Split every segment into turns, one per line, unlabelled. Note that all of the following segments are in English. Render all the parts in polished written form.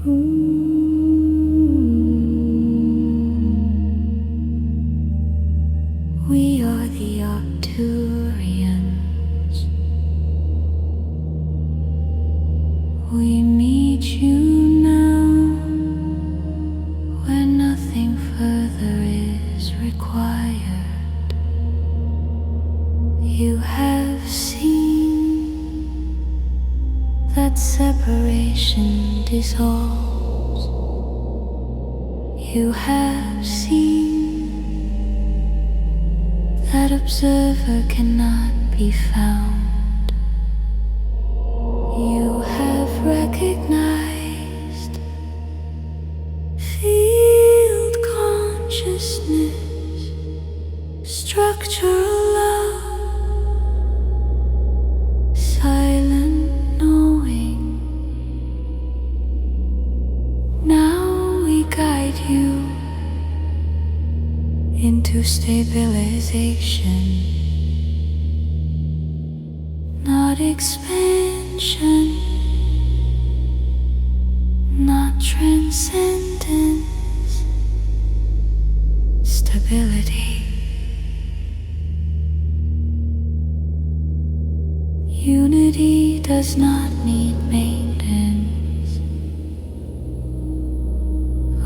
We are the Arcturians. We meet you now, where nothing further is required. You have seen that separation dissolves. You have seen that observer cannot be found. You have recognized field consciousness, structural love, silent knowing. Now we guide you into stabilization, not expansion, not transcendence, stability. Unity does not need maintenance.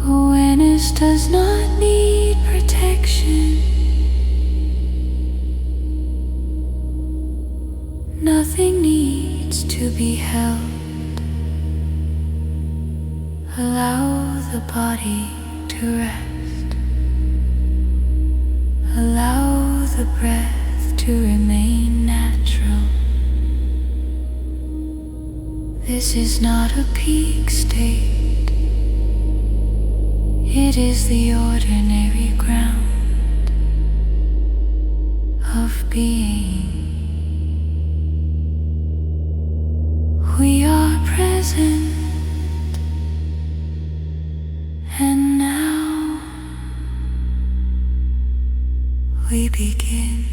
Awareness does not need protection. Nothing needs to be held. Allow the body to rest. Allow the breath to remain natural. This is not a peak state. It is the ordinary ground of being. We are present, and now we begin.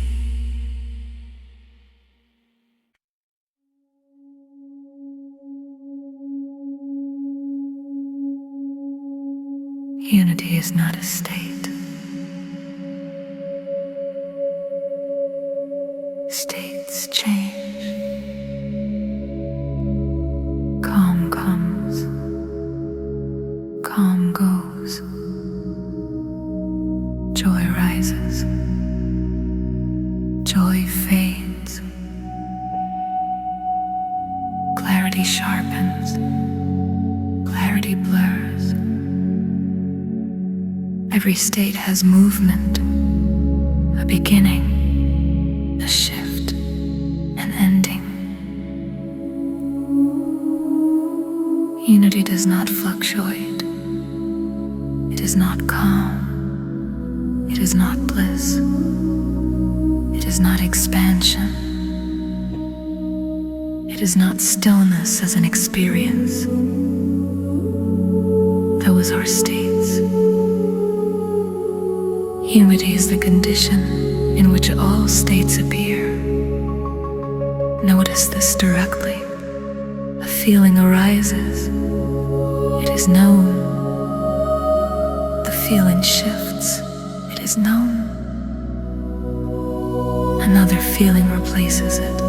Unity is not a state. States change. Calm comes, calm goes. Joy rises, joy fades. Clarity sharpens, clarity blurs. Every state has movement, a beginning, a shift, an ending. Unity does not fluctuate. It is not calm. It is not bliss. It is not expansion. It is not stillness as an experience. Those are states. Unity is the condition in which all states appear. Notice this directly. A feeling arises. It is known. The feeling shifts. It is known. Another feeling replaces it.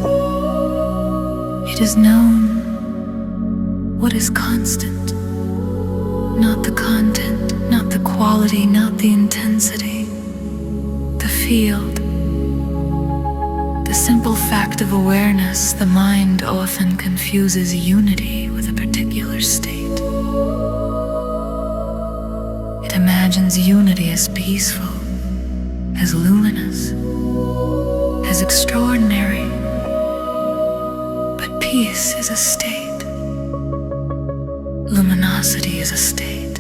It is known. What is constant? Not the content, not the quality, not the intensity. The field. The simple fact of awareness. The mind often confuses unity with a particular state. It imagines unity as peaceful, as luminous, as extraordinary. But peace is a state. Luminosity is a state.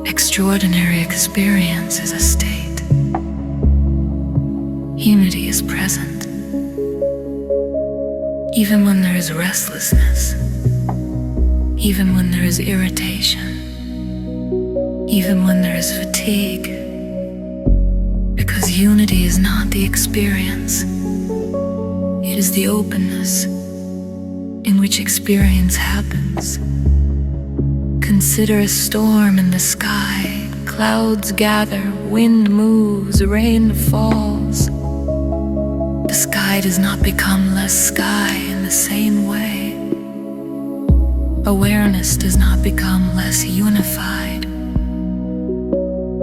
Extraordinary experience is a state. Unity is present. Even when there is restlessness, even when there is irritation, even when there is fatigue, because unity is not the experience, it is the openness in which experience happens. Consider a storm in the sky. Clouds gather, wind moves, rain falls. The sky does not become less sky in the same way. Awareness does not become less unified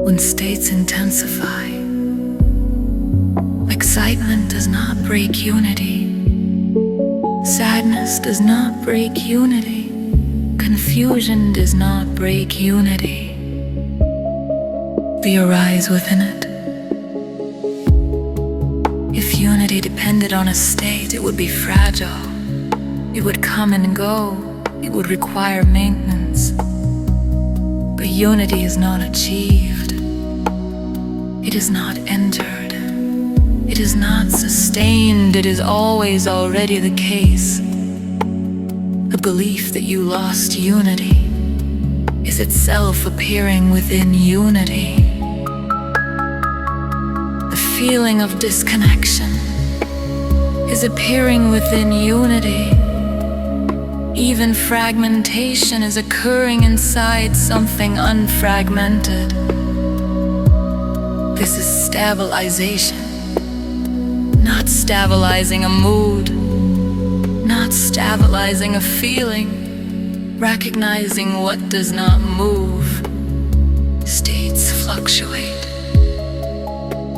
when states intensify. Excitement does not break unity. Sadness does not break unity. Confusion does not break unity. We arise within it. If unity depended on a state, it would be fragile. It would come and go. It would require maintenance. But unity is not achieved. It is not entered. It is not sustained. It is always already the case. The belief that you lost unity is itself appearing within unity. The feeling of disconnection is appearing within unity. Even fragmentation is occurring inside something unfragmented. This is stabilization. Not stabilizing a mood, not stabilizing a feeling, recognizing what does not move. States fluctuate.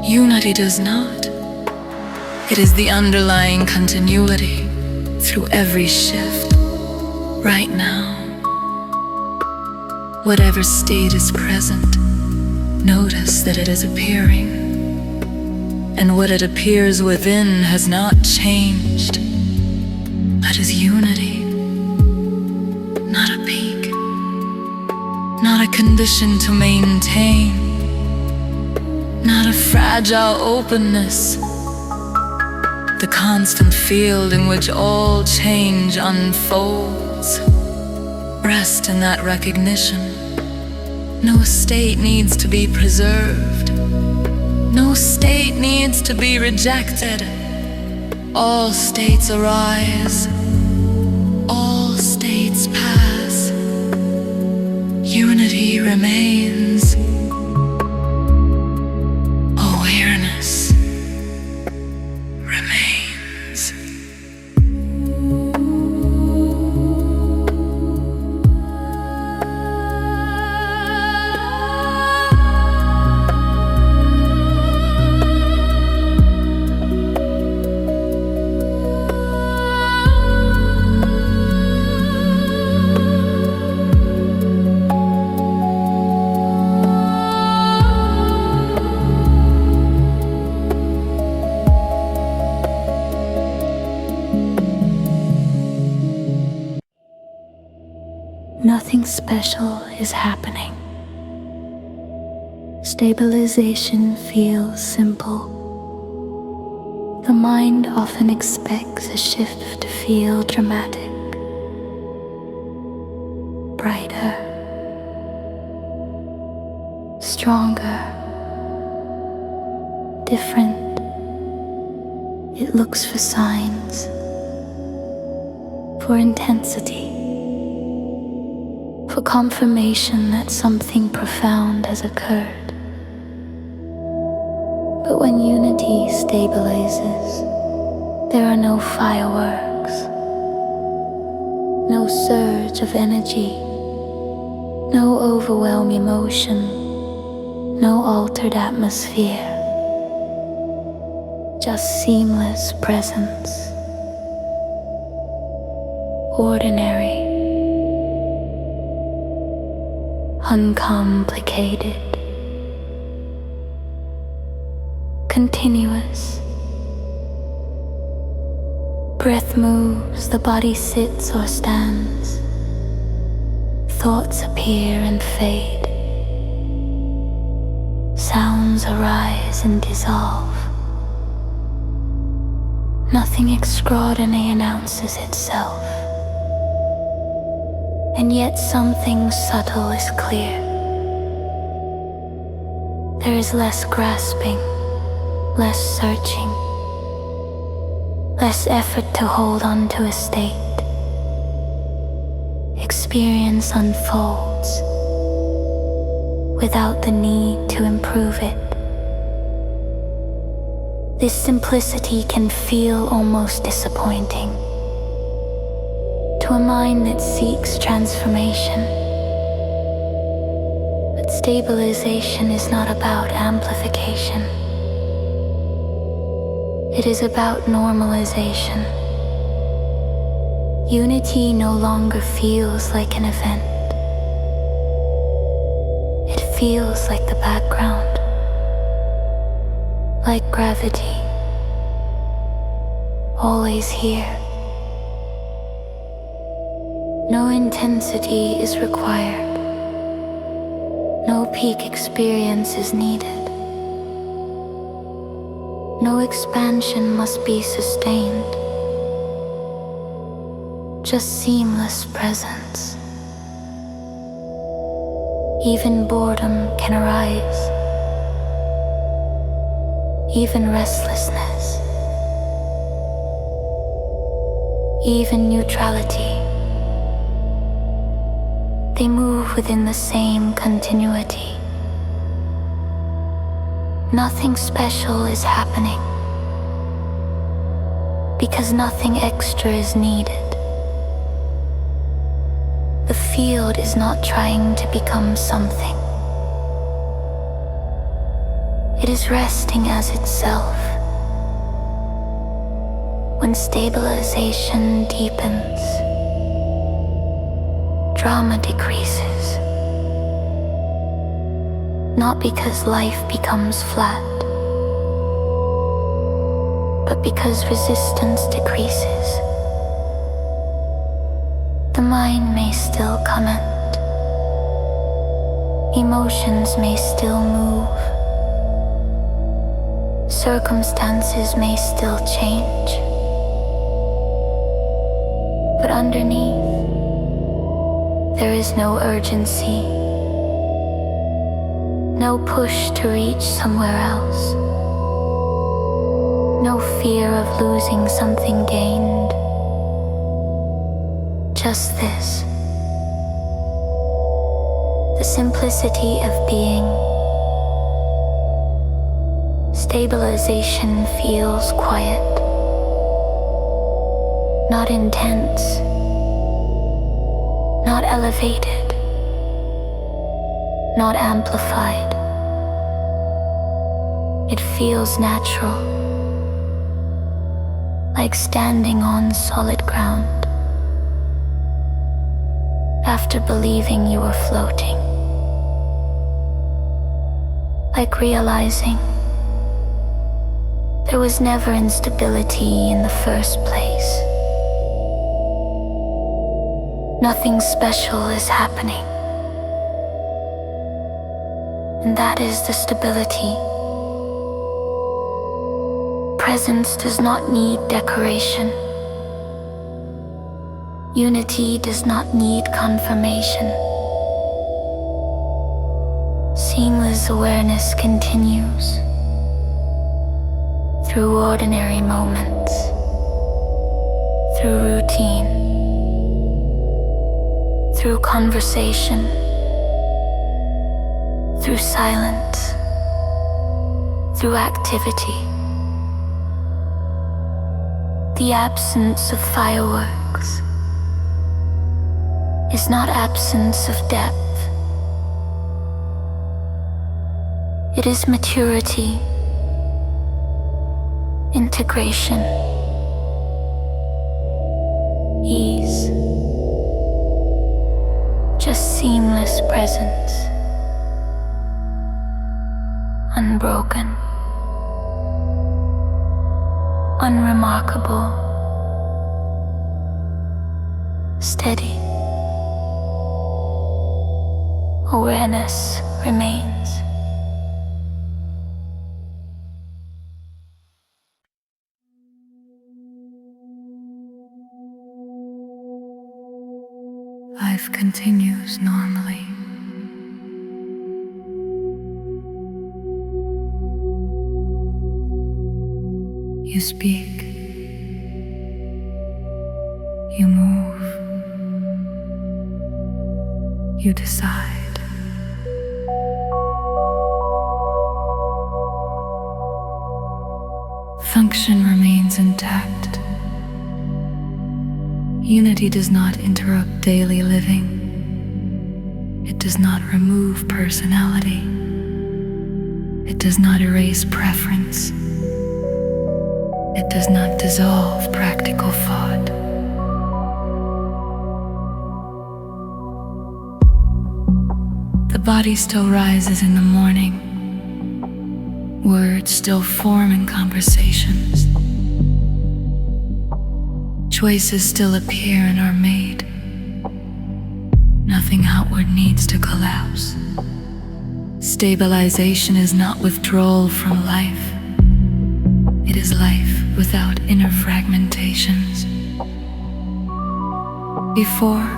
Unity does not. It is the underlying continuity through every shift. Right now, whatever state is present, notice that it is appearing. And what it appears within has not changed. That is unity, not a peak, not a condition to maintain, not a fragile openness. The constant field in which all change unfolds. Rest in that recognition. No state needs to be preserved. No state needs to be rejected. All states arise. All states pass. Unity remains. Awareness remains.
Nothing special is happening. Stabilization feels simple. The mind often expects a shift to feel dramatic, brighter, stronger, different. It looks for signs, for intensity, for confirmation that something profound has occurred. But when unity stabilizes, there are no fireworks, no surge of energy, no overwhelming emotion, no altered atmosphere, just seamless presence, ordinary, uncomplicated, continuous. Breath moves, the body sits or stands. Thoughts appear and fade. Sounds arise and dissolve. Nothing extraordinary announces itself. And yet something subtle is clear. There is less grasping, less searching, less effort to hold on to a state. experience unfolds without the need to improve it. This simplicity can feel almost disappointing to a mind that seeks transformation. But stabilization is not about amplification. It is about normalization. Unity no longer feels like an event. It feels like the background, like gravity, always here. No intensity is required. No peak experience is needed. No expansion must be sustained. Just seamless presence. Even boredom can arise. Even restlessness. Even neutrality. They move within the same continuity. Nothing special is happening because nothing extra is needed. The field is not trying to become something. It is resting as itself. When stabilization deepens, drama decreases. Not because life becomes flat, but because resistance decreases. The mind may still comment. Emotions may still move. Circumstances may still change. But underneath, there is no urgency. No push to reach somewhere else. No fear of losing something gained. Just this. The simplicity of being. Stabilization feels quiet. Not intense. Not elevated. Not amplified. It feels natural, like standing on solid ground after believing you were floating, like realizing there was never instability in the first place. Nothing special is happening. And that is the stability. Presence does not need decoration. Unity does not need confirmation. Seamless awareness continues through ordinary moments, through routine, through conversation, through silence, through activity. The absence of fireworks is not absence of depth. It is maturity, integration, ease, just seamless presence. Unbroken, unremarkable, steady. Awareness remains.
Life continues normally. You speak. You move. You decide. Function remains intact. Unity does not interrupt daily living. It does not remove personality. It does not erase preference. It does not dissolve practical thought. The body still rises in the morning. Words still form in conversations. Choices still appear and are made. Nothing outward needs to collapse. Stabilization is not withdrawal from life. It is life without inner fragmentations. Before,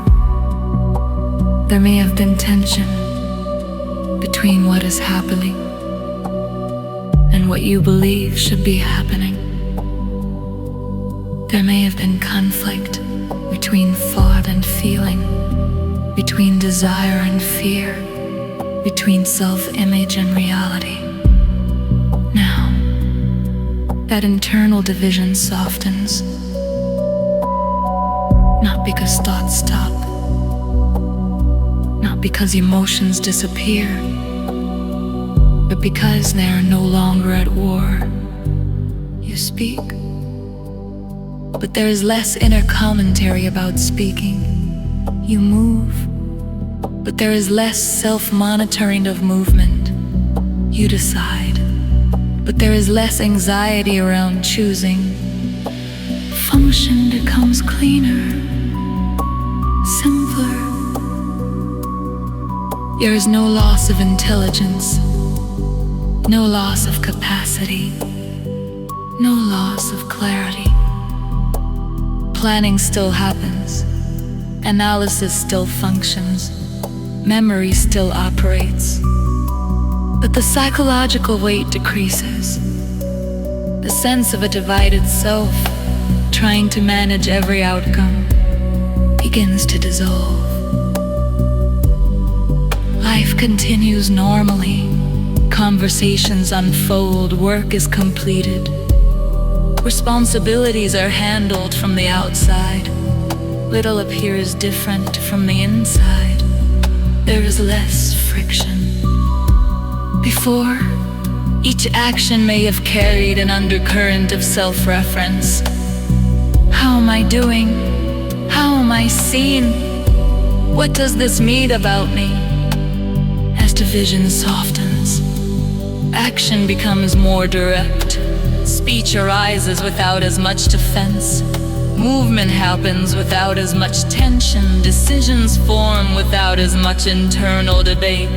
there may have been tension between what is happening and what you believe should be happening. There may have been conflict between thought and feeling, between desire and fear, between self-image and reality. Now, that internal division softens, not because thoughts stop, not because emotions disappear, but because they are no longer at war. You speak, but there is less inner commentary about speaking. You move, but there is less self-monitoring of movement. You decide, but there is less anxiety around choosing. Function becomes cleaner, simpler. There is no loss of intelligence, no loss of capacity, no loss of clarity. Planning still happens, analysis still functions, memory still operates, but the psychological weight decreases. The sense of a divided self, trying to manage every outcome, begins to dissolve. Life continues normally. Conversations unfold, work is completed. Responsibilities are handled from the outside. Little appears different from the inside. There is less friction. Before, each action may have carried an undercurrent of self-reference. How am I doing? How am I seen? What does this mean about me? As division softens, action becomes more direct. Speech arises without as much defense. Movement happens without as much tension. Decisions form without as much internal debate.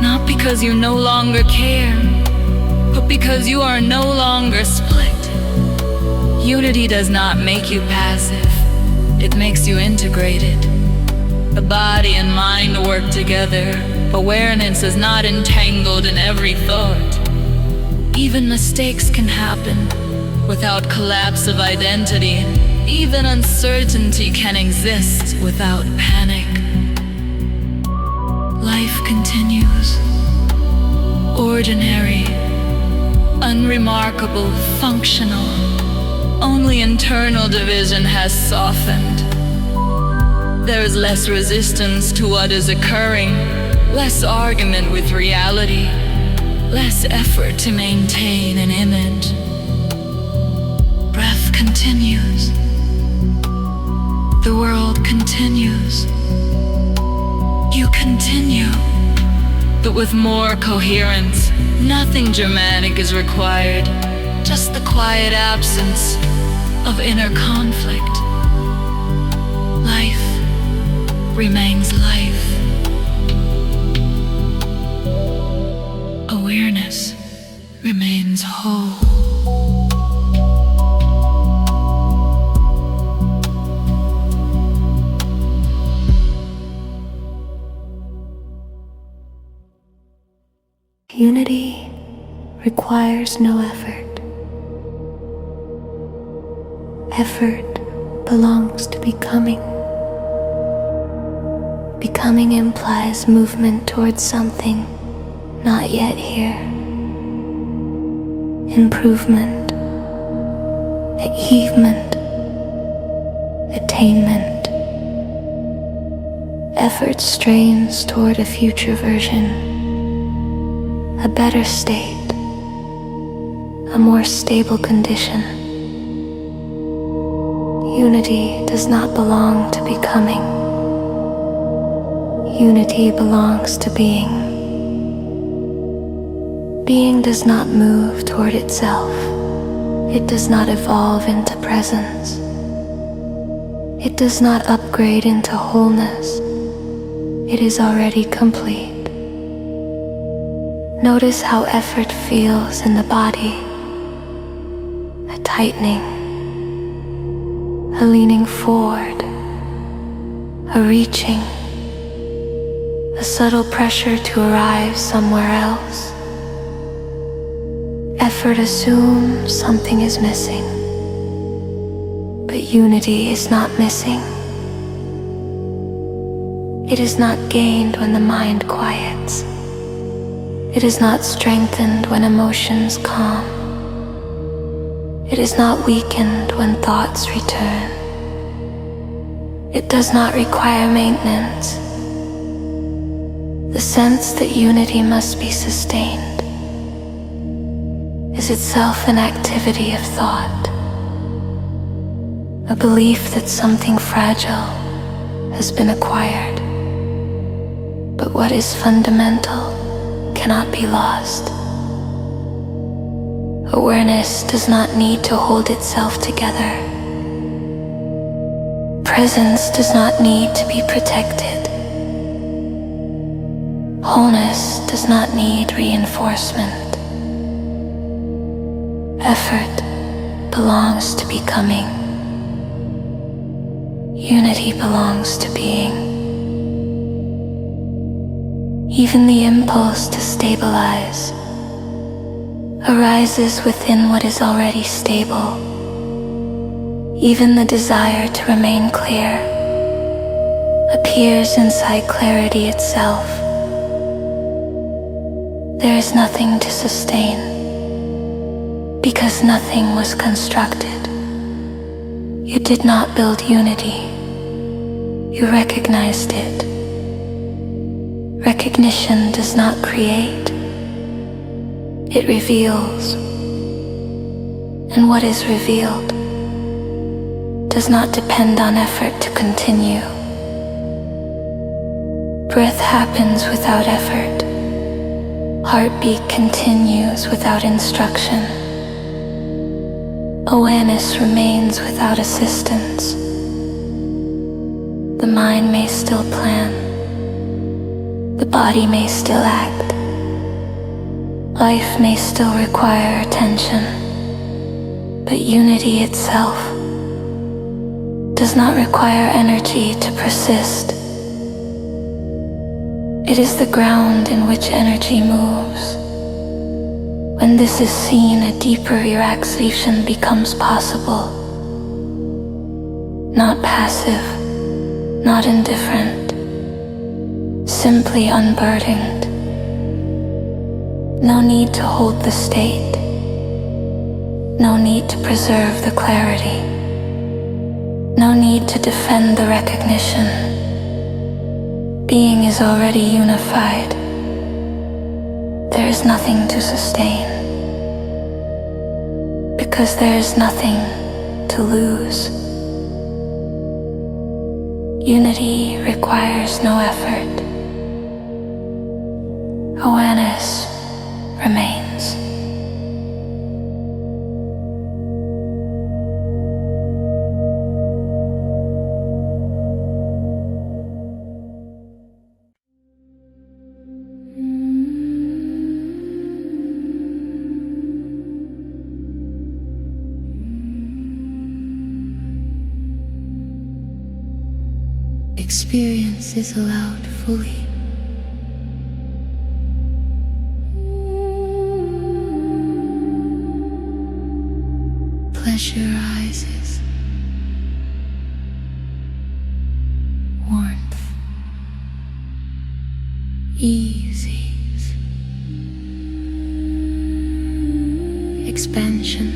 Not because you no longer care, but because you are no longer split. Unity does not make you passive, it makes you integrated. The body and mind work together. Awareness is not entangled in every thought. Even mistakes can happen without collapse of identity. Even uncertainty can exist without panic. Life continues, ordinary, unremarkable, functional. Only internal division has softened. There is less resistance to what is occurring, less argument with reality, less effort to maintain an image. Breath continues. The world continues. You continue, but with more coherence. Nothing dramatic is required, just the quiet absence of inner conflict. Life remains life. Awareness remains whole.
Unity requires no effort. Effort belongs to becoming. Becoming implies movement towards something not yet here. Improvement, achievement, attainment. Effort strains toward a future version, a better state, a more stable condition. Unity does not belong to becoming. Unity belongs to being. Being does not move toward itself. It does not evolve into presence. It does not upgrade into wholeness. It is already complete. Notice how effort feels in the body. A tightening, a leaning forward, a reaching, a subtle pressure to arrive somewhere else. Effort assumes something is missing, but unity is not missing. It is not gained when the mind quiets. It is not strengthened when emotions calm. It is not weakened when thoughts return. It does not require maintenance. The sense that unity must be sustained is itself an activity of thought, a belief that something fragile has been acquired. But what is fundamental cannot be lost. Awareness does not need to hold itself together. Presence does not need to be protected. Wholeness does not need reinforcement. Effort belongs to becoming. Unity belongs to being. Even the impulse to stabilize arises within what is already stable. Even the desire to remain clear appears inside clarity itself. There is nothing to sustain, because nothing was constructed. You did not build unity. You recognized it. Recognition does not create. It reveals. And what is revealed does not depend on effort to continue. Breath happens without effort. Heartbeat continues without instruction. Awareness remains without assistance. The mind may still plan. The body may still act. Life may still require attention. But unity itself does not require energy to persist. It is the ground in which energy moves. When this is seen, a deeper relaxation becomes possible. Not passive, not indifferent, simply unburdened. No need to hold the state. No need to preserve the clarity. No need to defend the recognition. Being is already unified. There is nothing to sustain, because there is nothing to lose. Unity requires no effort. Awareness remains.
Experience is allowed fully. Pleasure rises. Warmth ease, expansion,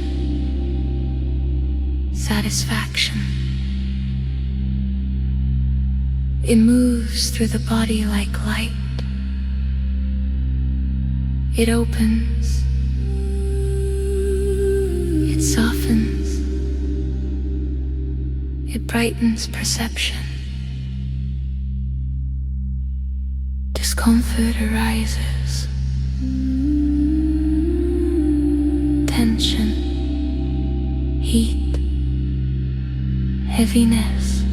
satisfaction. It moves through the body like light. It opens. It softens. It brightens perception. Discomfort arises. Tension, heat, heaviness,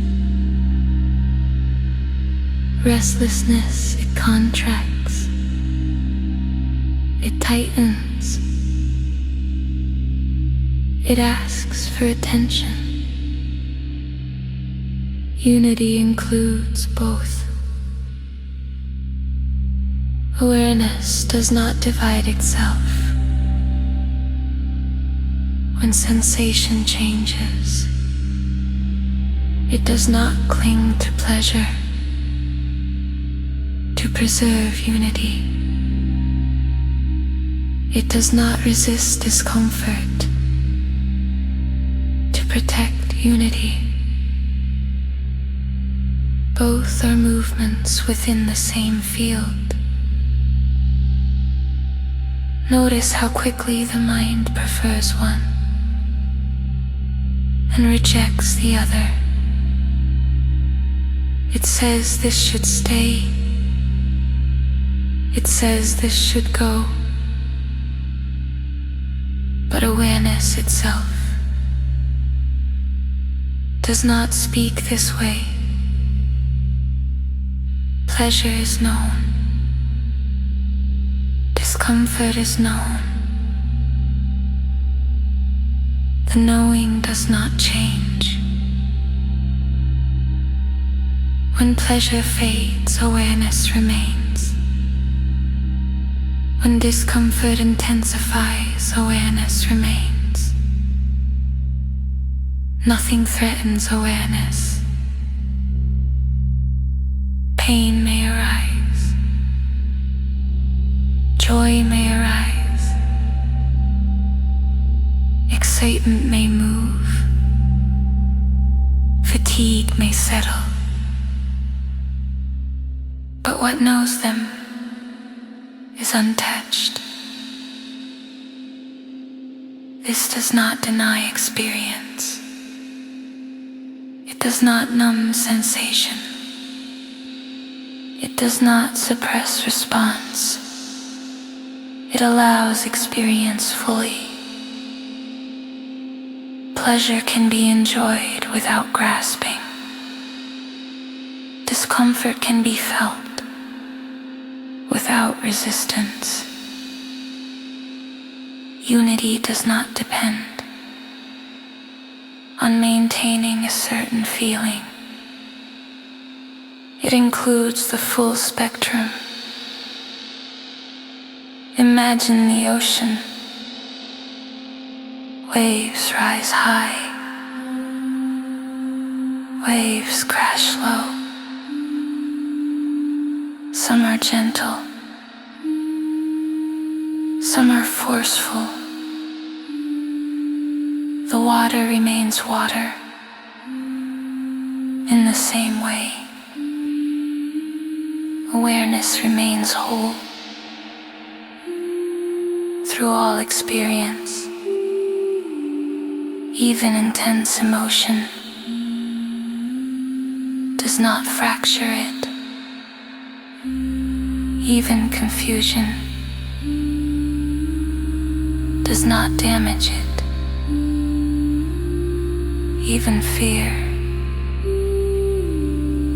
restlessness. It contracts. It tightens. It asks for attention. Unity includes both. Awareness does not divide itself. When sensation changes, it does not cling to pleasure. To preserve unity, it does not resist discomfort. To protect unity, both are movements within the same field. Notice how quickly the mind prefers one and rejects the other. It says this should stay. It says this should go. But awareness itself does not speak this way. Pleasure is known. Discomfort is known. The knowing does not change. When pleasure fades, awareness remains. When discomfort intensifies, awareness remains. Nothing threatens awareness. Pain may arise. Joy may arise. Excitement may move. Fatigue may settle. But what knows them is untouched. This does not deny experience. It does not numb sensation. It does not suppress response. It allows experience fully. Pleasure can be enjoyed without grasping. Discomfort can be felt without resistance. Unity does not depend on maintaining a certain feeling. It includes the full spectrum. Imagine the ocean. Waves rise high. Waves crash low. Some are gentle. Some are forceful. The water remains water in the same way. Awareness remains whole through all experience. Even intense emotion does not fracture it. Even confusion does not damage it. Even fear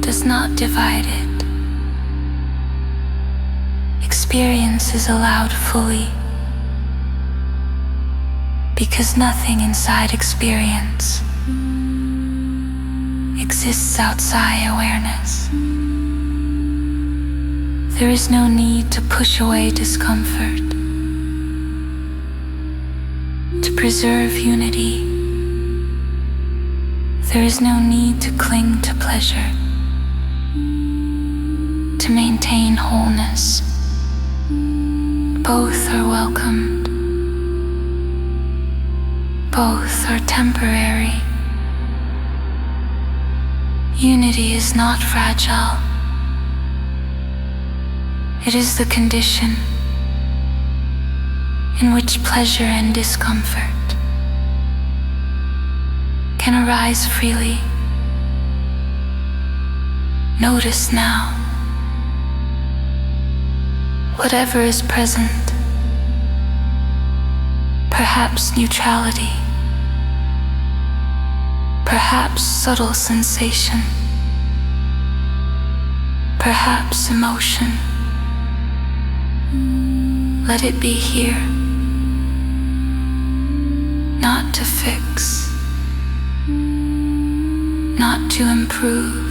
does not divide it. Experience is allowed fully because nothing inside experience exists outside awareness. There is no need to push away discomfort. To preserve unity, there is no need to cling to pleasure.
to maintain wholeness. Both are welcomed. Both are temporary. Unity is not fragile. It is the condition in which pleasure and discomfort can arise freely. Notice now whatever is present, perhaps neutrality, perhaps subtle sensation, perhaps emotion. Let it be here, not to fix, not to improve,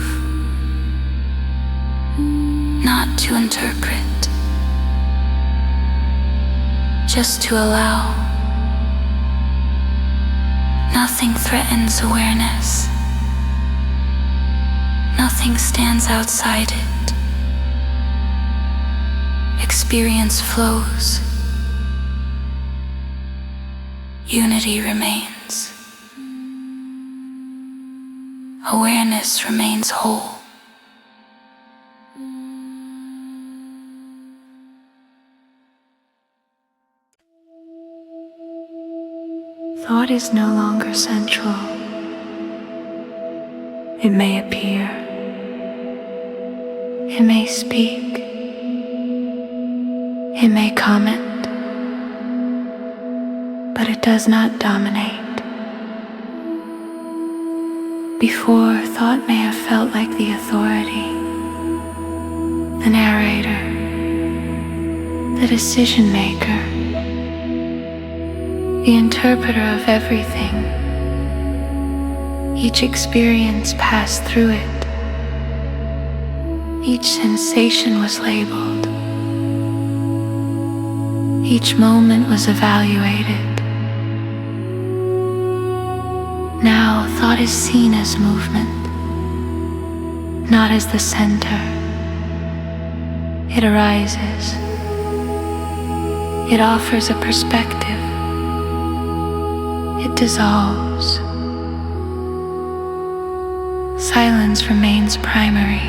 not to interpret, just to allow. Nothing threatens awareness. Nothing stands outside it. Experience flows. Unity remains. Awareness remains whole.
Thought is no longer central. It may appear. It may speak. It may comment. But it does not dominate. Before, thought may have felt like the authority, the narrator, the decision maker, the interpreter of everything. Each experience passed through it. Each sensation was labeled. Each moment was evaluated. Now, thought is seen as movement, not as the center. It arises. It offers a perspective. It dissolves. Silence remains primary.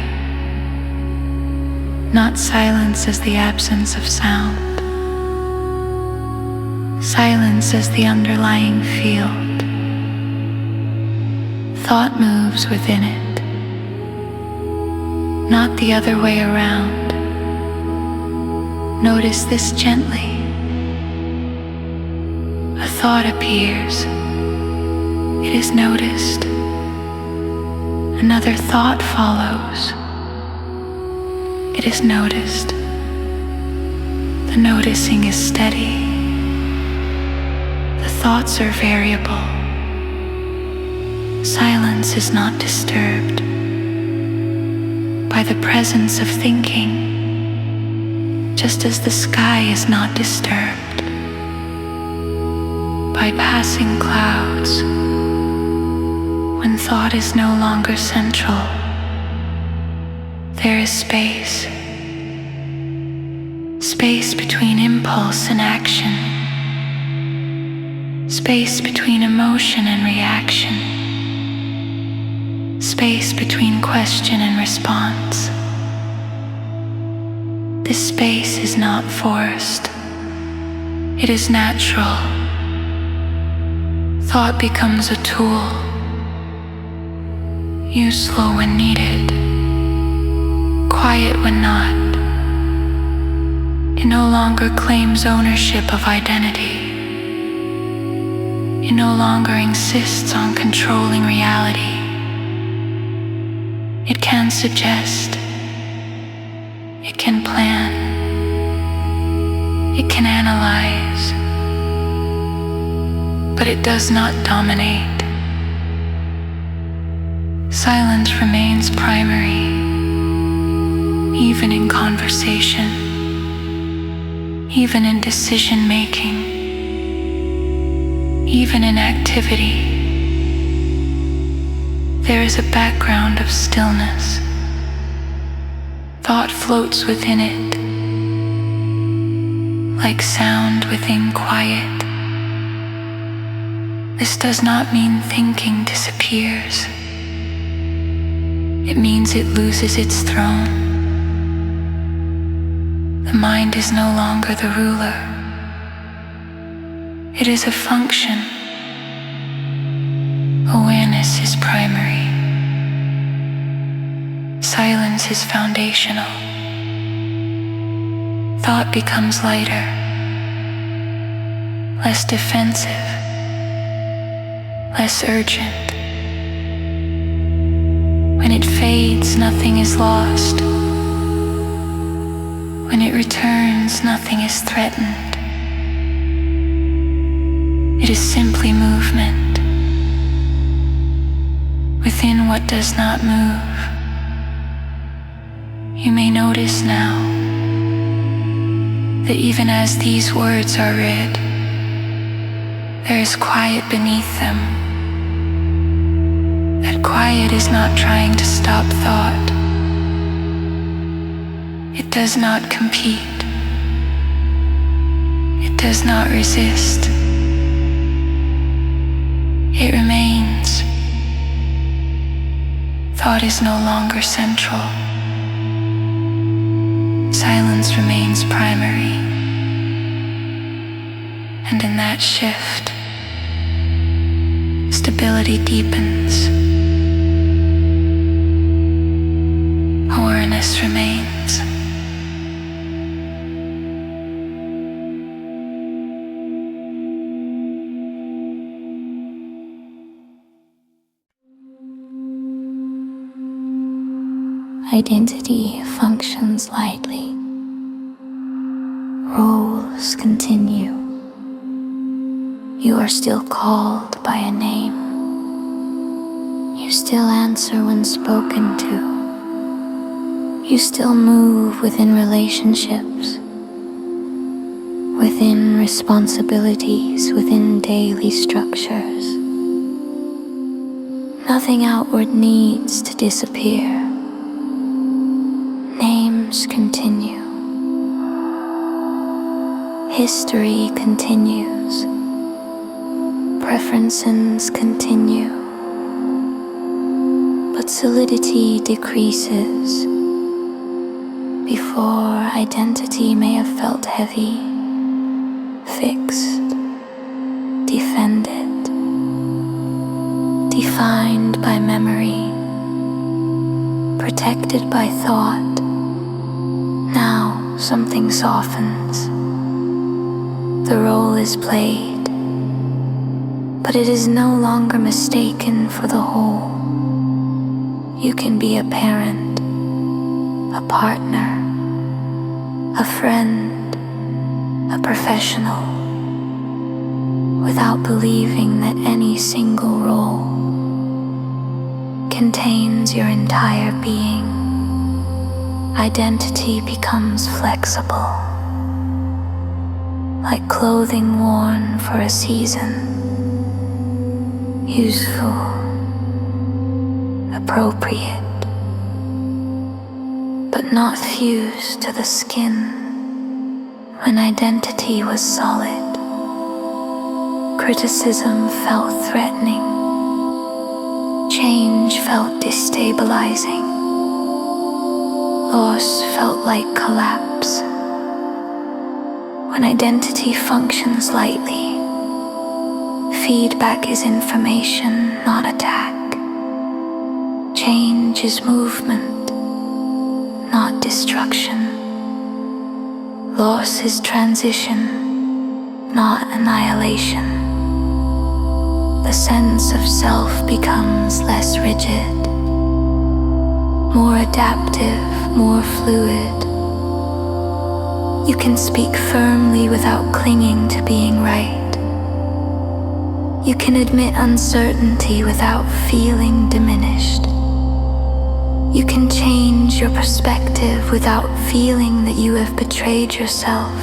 Not silence as the absence of sound. Silence as the underlying field. Thought moves within it, not the other way around. Notice this gently. A thought appears. It is noticed. Another thought follows. It is noticed. The noticing is steady. The thoughts are variable. Silence is not disturbed by the presence of thinking, just as the sky is not disturbed by passing clouds. When thought is no longer central, there is space. Space between impulse and action. Space between emotion and reaction. Space between question and response. This space is not forced. It is natural. Thought becomes a tool. Use slow when needed. Quiet when not. It no longer claims ownership of identity. It no longer insists on controlling reality. It can suggest. It can plan. It can analyze. But it does not dominate. Silence remains primary, even in conversation, even in decision making, even in activity. There is a background of stillness. Thought floats within it, like sound within quiet. This does not mean thinking disappears. It means it loses its throne. The mind is no longer the ruler. It is a function. Awareness is primary. Silence is foundational. Thought becomes lighter, less defensive, less urgent. When it fades, nothing is lost. When it returns, nothing is threatened. It is simply movement within what does not move. You may notice now that even as these words are read, there is quiet beneath them. That quiet is not trying to stop thought. It does not compete. It does not resist. It remains. Thought is no longer central. Silence remains primary. And in that shift, stability deepens. Awareness remains.
Identity functions lightly. Roles continue. You are still called by a name. You still answer when spoken to. You still move within relationships, within responsibilities, within daily structures. Nothing outward needs to disappear. Names continue. History continues. Preferences continue. But solidity decreases. Before, identity may have felt heavy, fixed, defended, defined by memory, protected by thought. Now something softens. The role is played, but it is no longer mistaken for the whole. You can be a parent, a partner, a friend, a professional, without believing that any single role contains your entire being. Identity becomes flexible, like clothing worn for a season, useful, appropriate, but not fused to the skin. When identity was solid, criticism felt threatening, change felt destabilizing, loss felt like collapse. When identity functions lightly, feedback is information, not attack. Change is movement, not destruction. Loss is transition, not annihilation. The sense of self becomes less rigid, more adaptive, more fluid. You can speak firmly without clinging to being right. You can admit uncertainty without feeling diminished. You can change your perspective without feeling that you have betrayed yourself.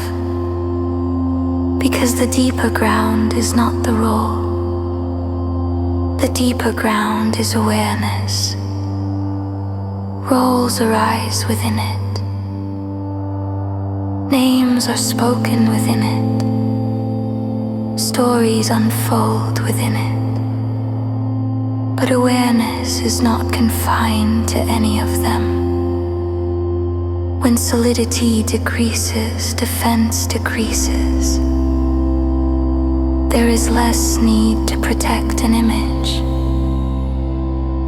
Because the deeper ground is not the role. The deeper ground is awareness. Roles arise within it. Names are spoken within it. Stories unfold within it. But awareness is not confined to any of them. When solidity decreases, defense decreases. There is less need to protect an image,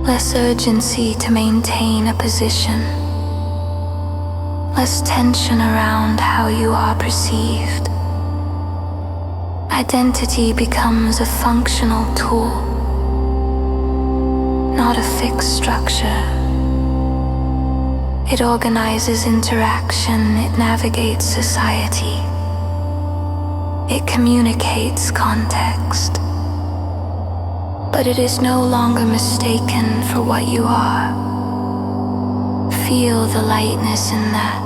less urgency to maintain a position, less tension around how you are perceived. Identity becomes a functional tool, not a fixed structure. It organizes interaction, it navigates society. It communicates context. But it is no longer mistaken for what you are. Feel the lightness in that.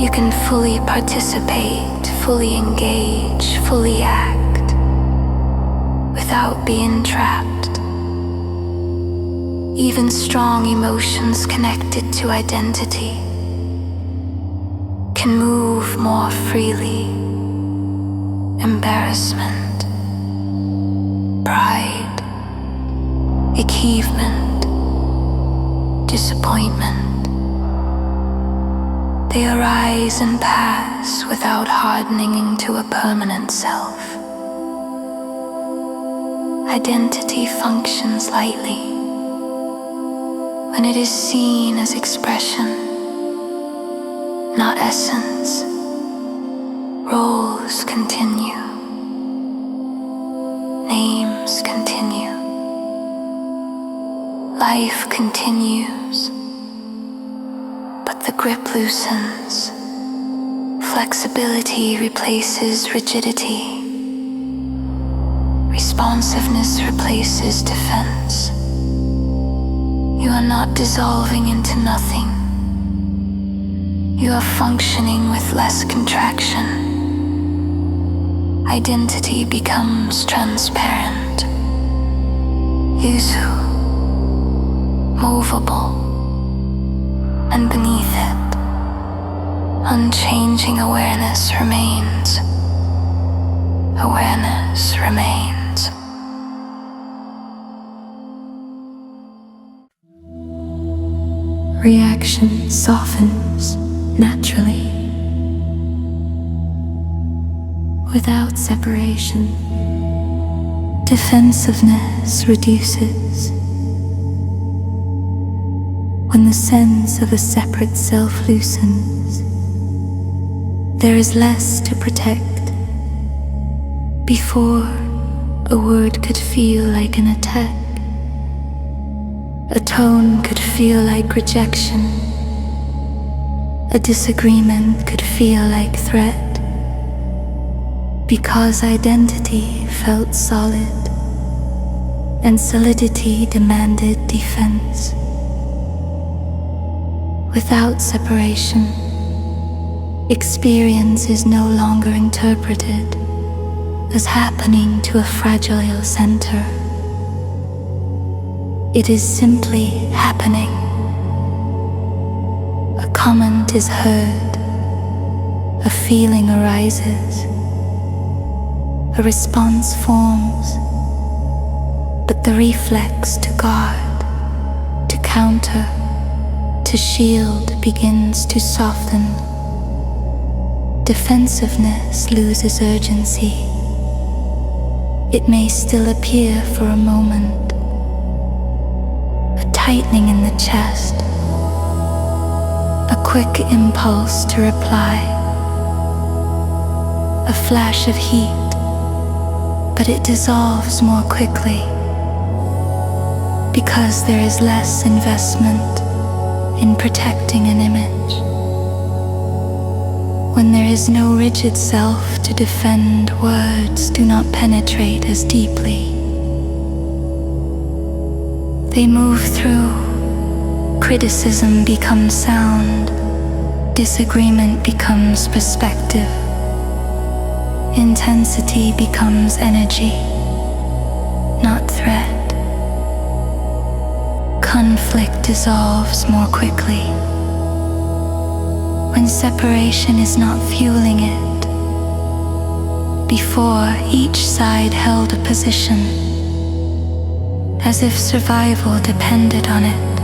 You can fully participate, fully engage, fully act, without being trapped. Even strong emotions connected to identity can move more freely. Embarrassment, pride, achievement, disappointment. They arise and pass without hardening into a permanent self. Identity functions lightly when it is seen as expression, not essence. Roles continue. Names continue. Life continues. But the grip loosens. Flexibility replaces rigidity. Responsiveness replaces defense. You are not dissolving into nothing. You are functioning with less contraction. Identity becomes transparent. Yuzu, movable. And beneath it, unchanging awareness remains. Awareness remains.
Reaction softens naturally, without separation. Defensiveness reduces. When the sense of a separate self loosens, there is less to protect. Before, a word could feel like an attack. A tone could feel like rejection. A disagreement could feel like threat. Because identity felt solid, and solidity demanded defense. Without separation, experience is no longer interpreted as happening to a fragile center. It is simply happening. A comment is heard, a feeling arises, a response forms, but the reflex to guard, to counter, to shield begins to soften. Defensiveness loses urgency. It may still appear for a moment. A tightening in the chest. A quick impulse to reply. A flash of heat, but it dissolves more quickly because there is less investment in protecting an image. When there is no rigid self to defend, words do not penetrate as deeply. They move through. Criticism becomes sound. Disagreement becomes perspective. Intensity becomes energy, not threat. conflict dissolves more quickly, when separation is not fueling it. Before, each side held a position, as if survival depended on it.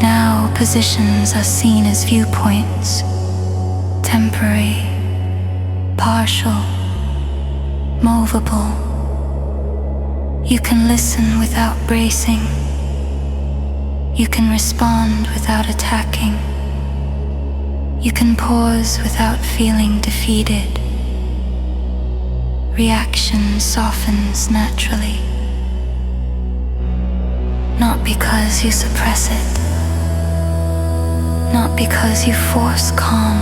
Now positions are seen as viewpoints, temporary, partial, movable. You can listen without bracing. You can respond without attacking. You can pause without feeling defeated. Reaction softens naturally, not because you suppress it, not because you force calm,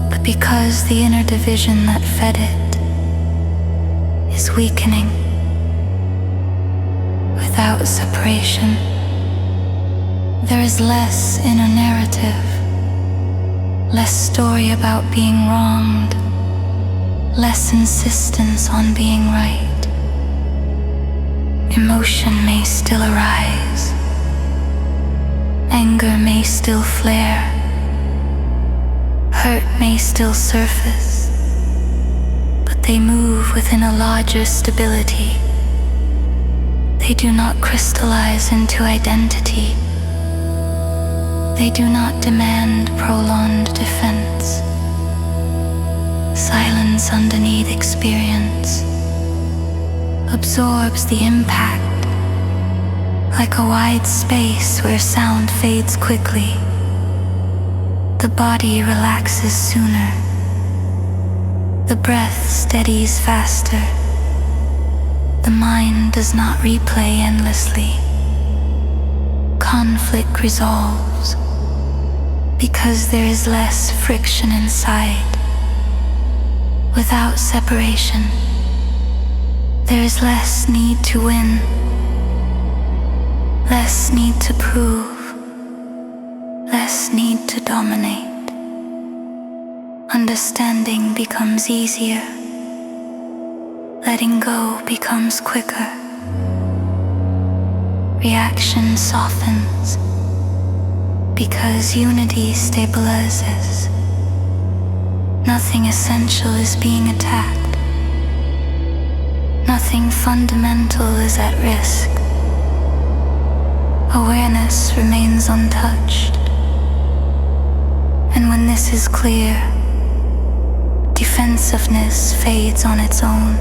but because the inner division that fed it is weakening. Without separation, there is less inner narrative, less story about being wronged, less insistence on being right. Emotion may still arise, anger may still flare, hurt may still surface, but they move within a larger stability. They do not crystallize into identity. They do not demand prolonged defense. Silence underneath experience absorbs the impact, like a wide space where sound fades quickly. The body relaxes sooner. The breath steadies faster. The mind does not replay endlessly. Conflict resolves because there is less friction inside. Without separation, there is less need to win, less need to prove, less need to dominate. Understanding becomes easier. Letting go becomes quicker. Reaction softens because unity stabilizes. Nothing essential is being attacked. Nothing fundamental is at risk. Awareness remains untouched. And when this is clear, defensiveness fades on its own.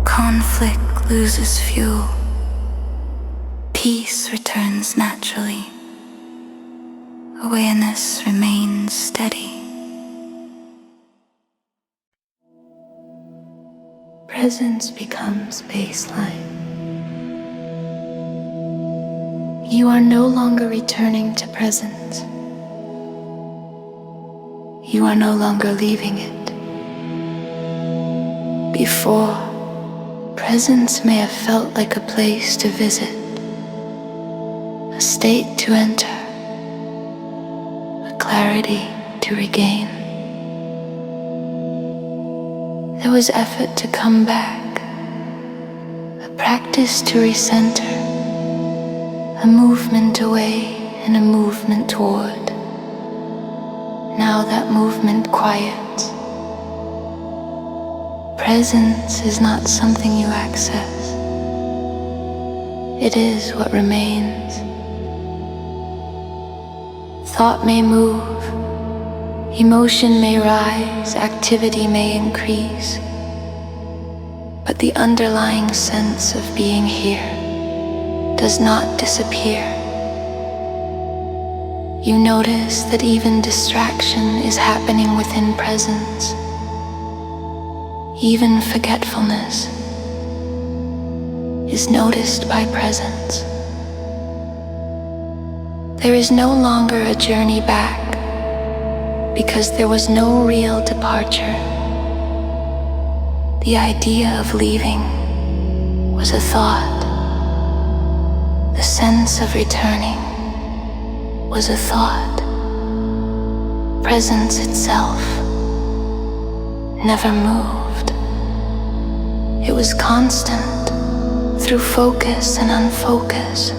Conflict loses fuel. Peace returns naturally. Awareness remains steady. Presence becomes baseline. You are no longer returning to presence. You are no longer leaving it. Before, presence may have felt like a place to visit, a state to enter, a clarity to regain. There was effort to come back, a practice to recenter, a movement away and a movement toward. Now that movement quiets. Presence is not something you access. It is what remains. Thought may move, emotion may rise, activity may increase, but the underlying sense of being here does not disappear. You notice that even distraction is happening within presence. Even forgetfulness is noticed by presence. There is no longer a journey back because there was no real departure. The idea of leaving was a thought. The sense of returning was a thought. Presence itself never moved. It was constant
through focus and unfocus,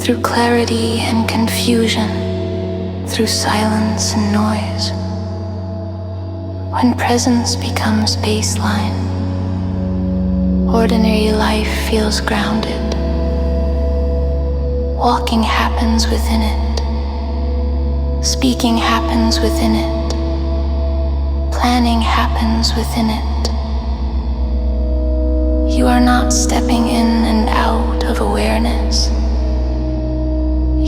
through clarity and confusion, through silence and noise. When presence becomes baseline, ordinary life feels grounded. Walking happens within it. Speaking happens within it. Planning happens within it. You are not stepping in and out of awareness.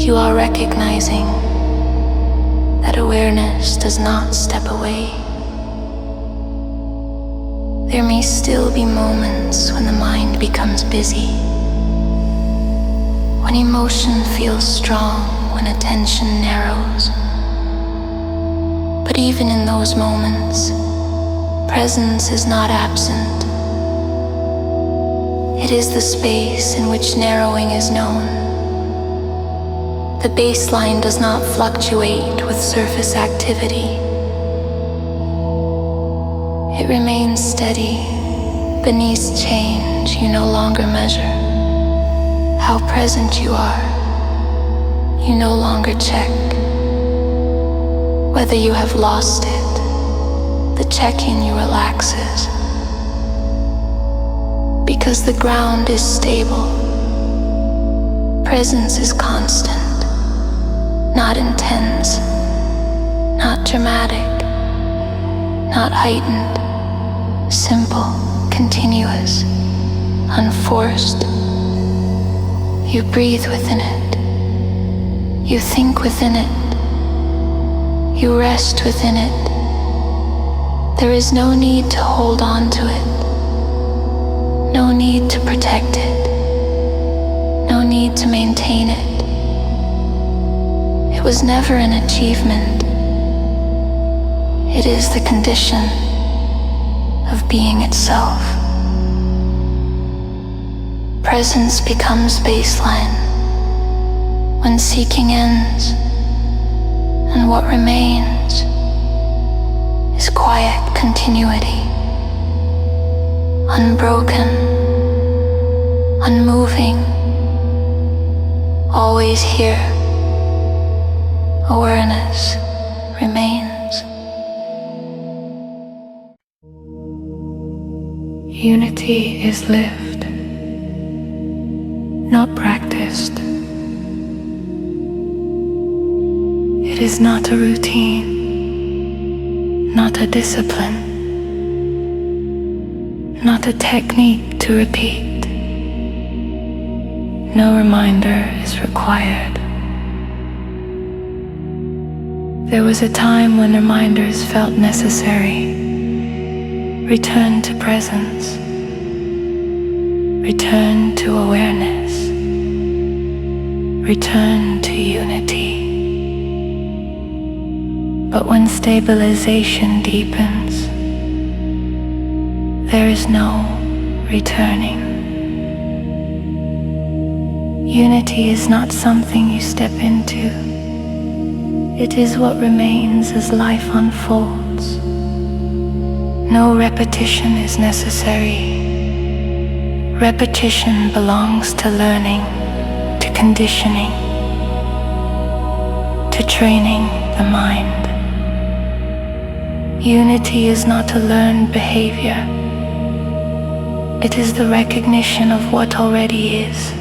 You are recognizing that awareness does not step away. There may still be moments when the mind becomes busy, when emotion feels strong, when attention narrows. But even in those moments, presence is not absent. It is the space in which narrowing is known. The baseline does not fluctuate with surface activity. It remains steady beneath change you no longer measure. How present you are, you no longer check. Whether you have lost it, the check-in you relaxes. Because the ground is stable, presence is constant, not intense, not dramatic, not heightened, simple, continuous, unforced. You breathe within it, you think within it, you rest within it. There is no need to hold on to it. No need to protect it. No need to maintain it. It was never an achievement. It is the condition of being itself. Presence becomes baseline when seeking ends, and what remains is quiet continuity. Unbroken, unmoving, always here. Awareness remains.
Unity is lived, not practiced. It is not a routine, not a discipline, not a technique to repeat. No reminder is required. There was a time when reminders felt necessary. Return to presence. Return to awareness. Return to unity. But when stabilization deepens, there is no returning. Unity is not something you step into. It is what remains as life unfolds. No repetition is necessary. Repetition belongs to learning, to conditioning, to training the mind. Unity is not a learned behavior. It is the recognition of what already is.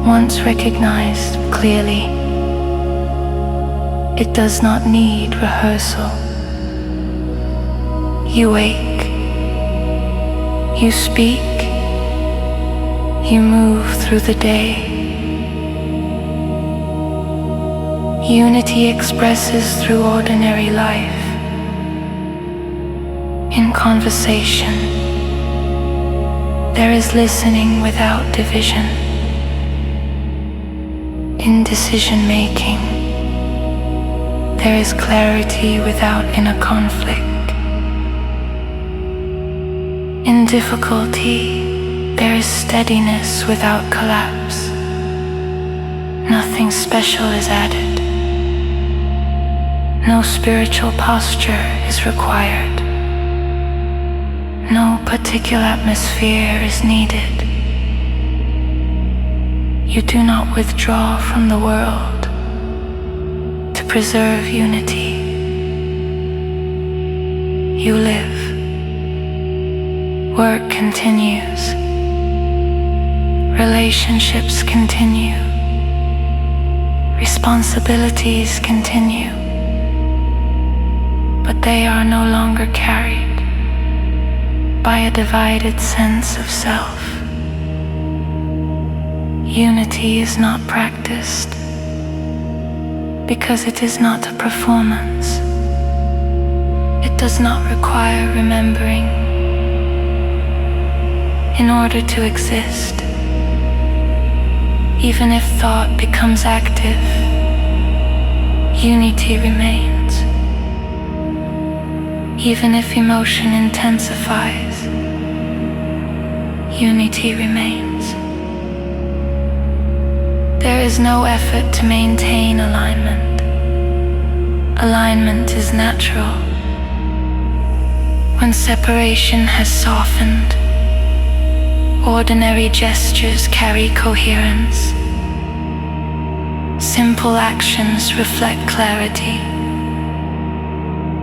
Once recognized clearly, it does not need rehearsal. You wake, you speak, you move through the day. Unity expresses through ordinary life. In conversation, there is listening without division. In decision-making, there is clarity without inner conflict. In difficulty, there is steadiness without collapse. Nothing special is added. No spiritual posture is required. No particular atmosphere is needed. You do not withdraw from the world to preserve unity. You live. Work continues. Relationships continue. Responsibilities continue. But they are no longer carried by a divided sense of self. Unity is not practiced because it is not a performance. It does not require remembering in order to exist. Even if thought becomes active, unity remains. Even if emotion intensifies, unity remains. There is no effort to maintain alignment. Alignment is natural. When separation has softened, ordinary gestures carry coherence. Simple actions reflect clarity.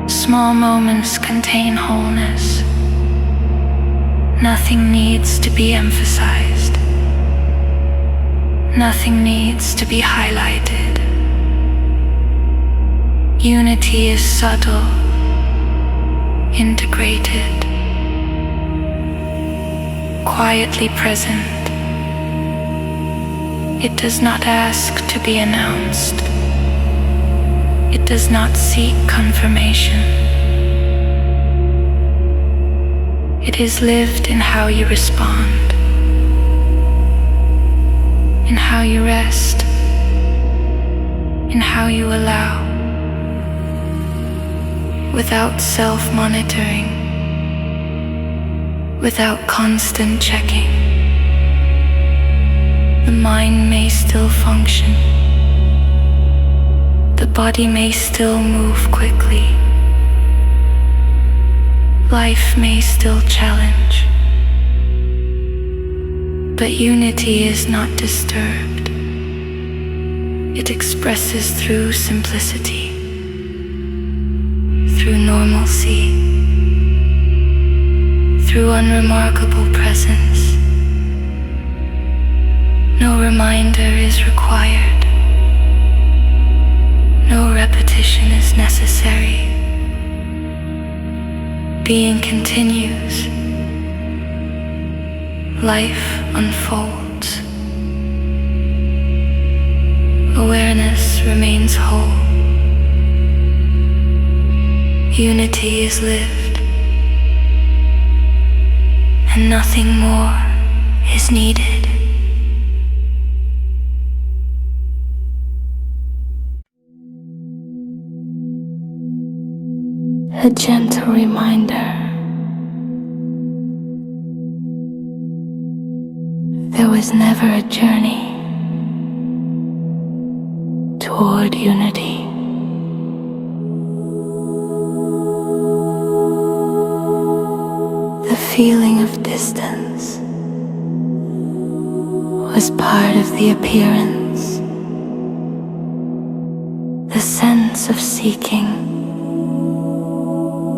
Small moments contain wholeness. Nothing needs to be emphasized. Nothing needs to be highlighted. Unity is subtle, integrated, quietly present. It does not ask to be announced. It does not seek confirmation. It is lived in how you respond, in how you rest, in how you allow, without self-monitoring, without constant checking. The mind may still function. The body may still move quickly. Life may still challenge. But unity is not disturbed. It expresses through simplicity, through normalcy, through unremarkable presence. No reminder is required. No repetition is necessary. Being continues. Life unfolds. Awareness remains whole. Unity is lived. And nothing more is needed. A gentle reminder. There was never a journey toward unity. The feeling of distance was part of the appearance. The sense of seeking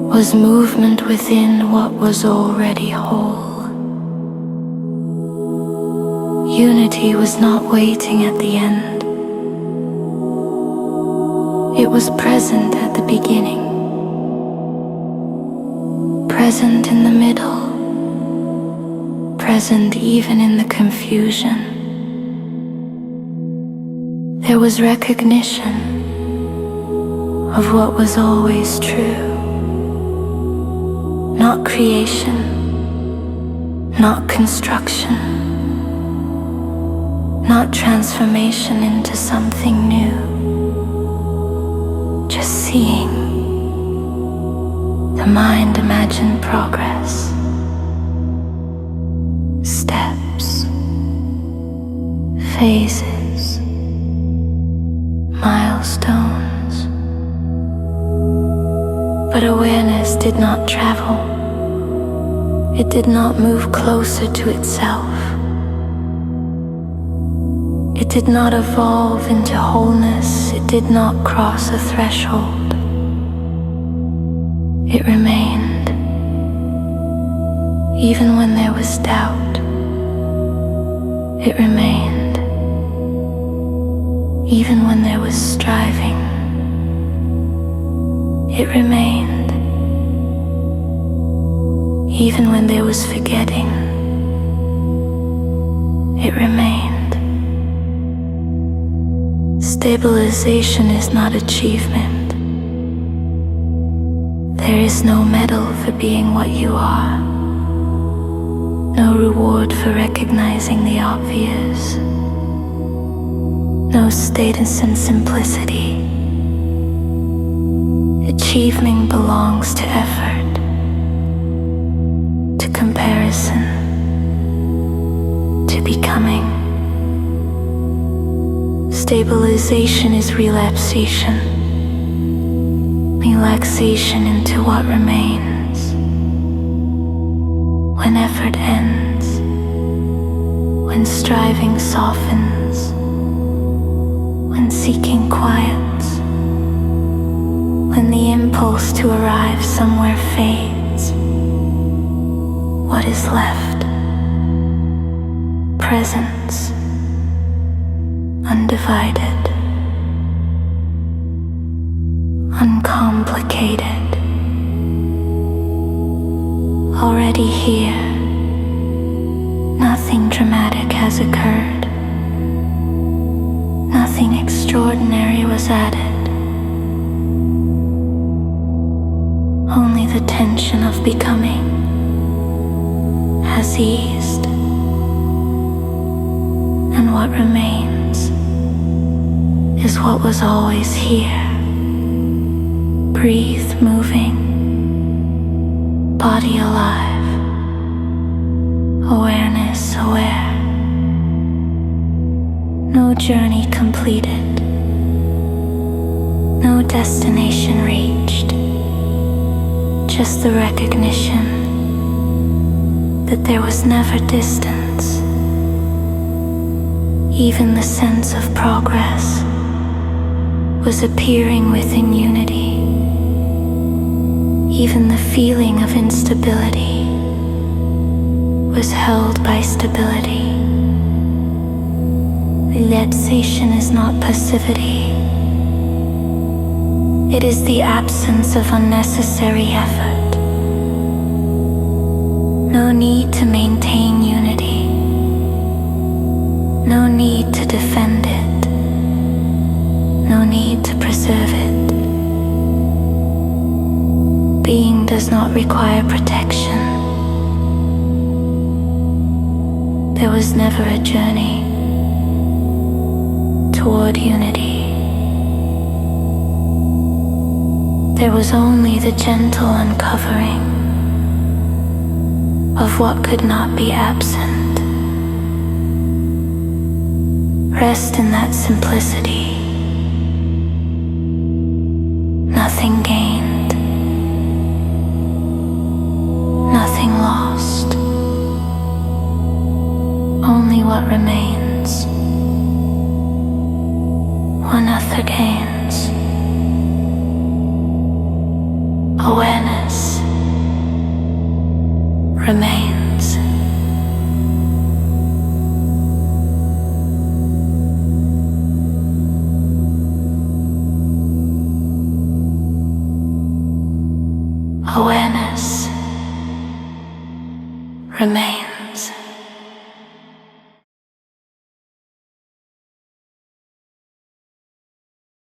was movement within what was already whole. Unity was not waiting at the end. It was present at the beginning, present in the middle, present even in the confusion. There was recognition of what was always true. Not creation, not construction, not transformation into something new. Just seeing. The mind imagined progress, steps, phases, milestones. But awareness did not travel.
It did not move closer to itself. It did not evolve into wholeness. It did not cross a threshold. It remained, even when there was doubt. It remained, even when there was striving. It remained, even when there was forgetting. It remained. Stabilization is not achievement. There is no medal for being what you are, no reward for recognizing the obvious, no status in simplicity. Achievement belongs to effort, to comparison, to becoming. Stabilization is relaxation. Relaxation into what remains. When effort ends, when striving softens, when seeking quiets, when the impulse to arrive somewhere fades, what is left? Presence, undivided, uncomplicated, already here. Nothing dramatic has occurred. Nothing extraordinary was added. Only the tension of becoming has eased. And what remains is what was always here. Breathe, moving, body alive, awareness aware. No journey completed, no destination reached, just the recognition that there was never distance. Even the sense of progress was appearing within unity. Even the feeling of instability was held by stability. Relaxation is not passivity. It is the absence of unnecessary effort. No need to maintain unity. No need to defend it. No need to preserve it. Being does not require protection. There was never a journey toward unity. There was only the gentle uncovering of what could not be absent. Rest in that simplicity. Nothing gained, nothing lost, only what remains. One other gains. Awareness remains. Awareness remains.